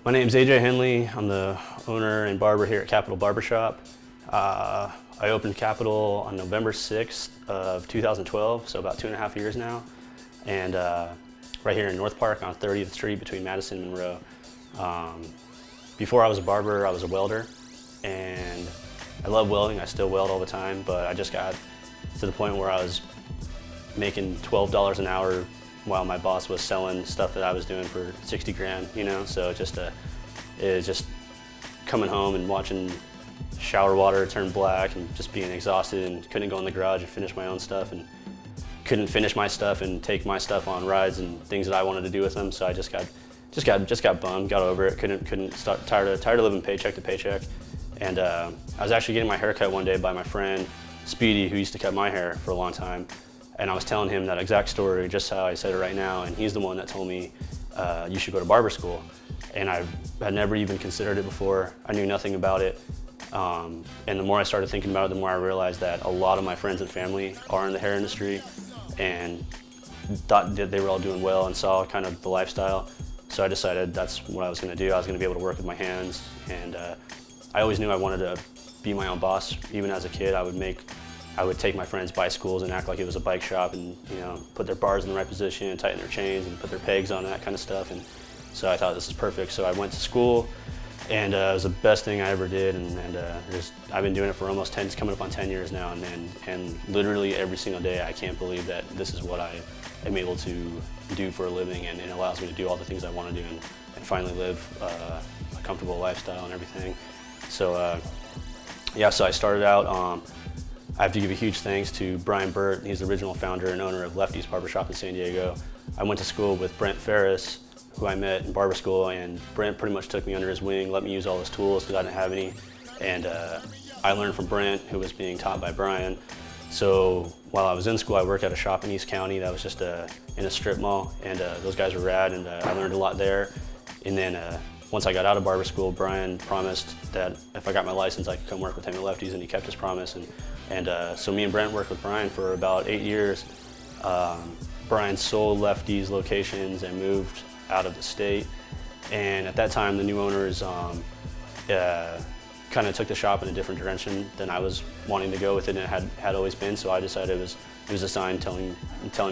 My name's AJ Henley. I'm the owner and barber here at Capitol Barbershop. I opened Capitol on November 6th of 2012, so about 2.5 years now. And right here in North Park on 30th Street between Madison and Monroe. Before I was a barber, I was a welder. And I love welding. I still weld all the time, but I just got to the point where I was making $12 an hour while my boss was selling stuff that I was doing for 60 grand, you know? So it was just coming home and watching shower water turn black and just being exhausted and couldn't go in the garage and finish my own stuff and couldn't finish my stuff and take my stuff on rides and things that I wanted to do with them. So I just got bummed, got over it, couldn't start, tired of living paycheck to paycheck. And I was actually getting my hair cut one day by my friend Speedy, who used to cut my hair for a long time. And I was telling him that exact story, just how I said it right now, and he's the one that told me, you should go to barber school. And I had never even considered it before. I knew nothing about it. And the more I started thinking about it, the more I realized that a lot of my friends and family are in the hair industry and thought that they were all doing well and saw kind of the lifestyle. So I decided that's what I was gonna do. I was gonna be able to work with my hands. And I always knew I wanted to be my own boss. Even as a kid, I would take my friends' bicycles and act like it was a bike shop and, you know, put their bars in the right position and tighten their chains and put their pegs on and that kind of stuff. And so I thought this is perfect. So I went to school and it was the best thing I ever did. And I've been doing it for almost coming up on 10 years now. And literally every single day, I can't believe that this is what I am able to do for a living, and it allows me to do all the things I want to do and finally live a comfortable lifestyle and everything. So yeah, so I started out, I have to give a huge thanks to Brian Burt. He's the original founder and owner of Lefty's Barbershop in San Diego. I went to school with Brent Ferris, who I met in barber school, and Brent pretty much took me under his wing, let me use all his tools because I didn't have any. And I learned from Brent, who was being taught by Brian. So while I was in school, I worked at a shop in East County that was just in a strip mall, and those guys were rad, and I learned a lot there. And then once I got out of barber school, Brian promised that if I got my license, I could come work with him at Lefty's, and he kept his promise. And so me and Brent worked with Brian for about 8 years. Brian sold Lefty's locations and moved out of the state. And at that time, the new owners kind of took the shop in a different direction than I was wanting to go with it, and it had always been. So I decided it was a sign telling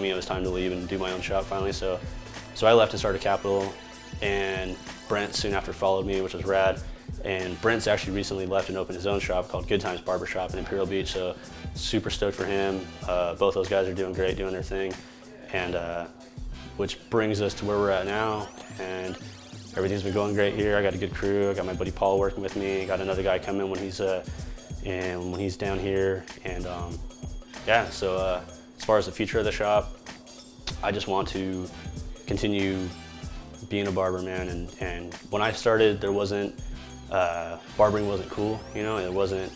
me it was time to leave and do my own shop finally. So I left and started Capitol, and Brent soon after followed me, which was rad. And Brent's actually recently left and opened his own shop called Good Times Barbershop in Imperial Beach, so super stoked for him. Both those guys are doing great, doing their thing. And which brings us to where we're at now. And everything's been going great here. I got a good crew. I got my buddy Paul working with me. I got another guy coming when he's down here. And yeah, so as far as the future of the shop, I just want to continue being a barber, man. And when I started, there wasn't barbering wasn't cool, you know. There wasn't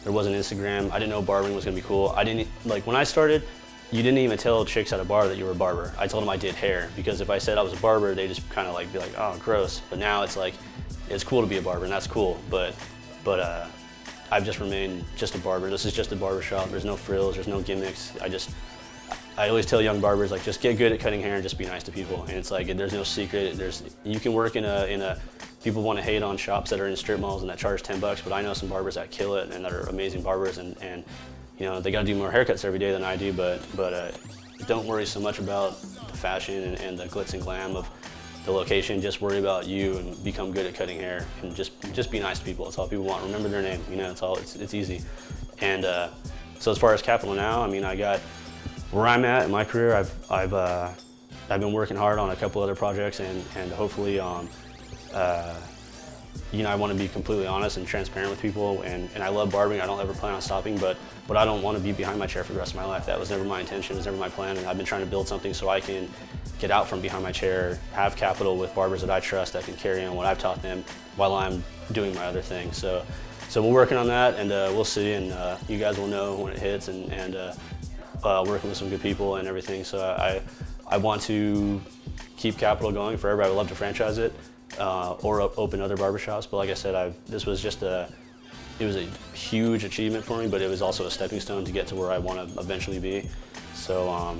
Instagram. I didn't know barbering was gonna be cool. When I started, you didn't even tell chicks at a bar that you were a barber. I told them I did hair, because if I said I was a barber, they just kind of be like, oh, gross. But now it's like, it's cool to be a barber, and that's cool. But I've just remained just a barber. This is just a barber shop. There's no frills, there's no gimmicks. I always tell young barbers, like, just get good at cutting hair and just be nice to people. And it's like, there's no secret. You can work in a people want to hate on shops that are in strip malls and that charge $10, but I know some barbers that kill it and that are amazing barbers, and you know, they got to do more haircuts every day than I do, but don't worry so much about the fashion and the glitz and glam of the location. Just worry about you and become good at cutting hair, and just be nice to people. That's all people want. Remember their name, you know. It's easy. And so as far as Capitol now, I mean, I got where I'm at in my career. I've been working hard on a couple other projects, and hopefully you know, I want to be completely honest and transparent with people, and I love barbering. I don't ever plan on stopping, but I don't want to be behind my chair for the rest of my life. That was never my intention. It was never my plan, and I've been trying to build something so I can get out from behind my chair, have Capitol with barbers that I trust that can carry on what I've taught them while I'm doing my other thing. So we're working on that, and we'll see, and you guys will know when it hits, and working with some good people and everything. So I want to keep Capitol going forever. I would love to franchise it. Or open other barbershops, but like I said, this was just it was a huge achievement for me, but it was also a stepping stone to get to where I want to eventually be. So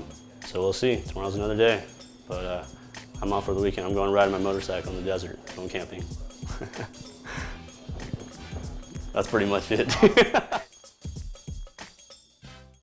we'll see. Tomorrow's another day, but I'm off for the weekend. I'm going riding my motorcycle in the desert, going camping. That's pretty much it.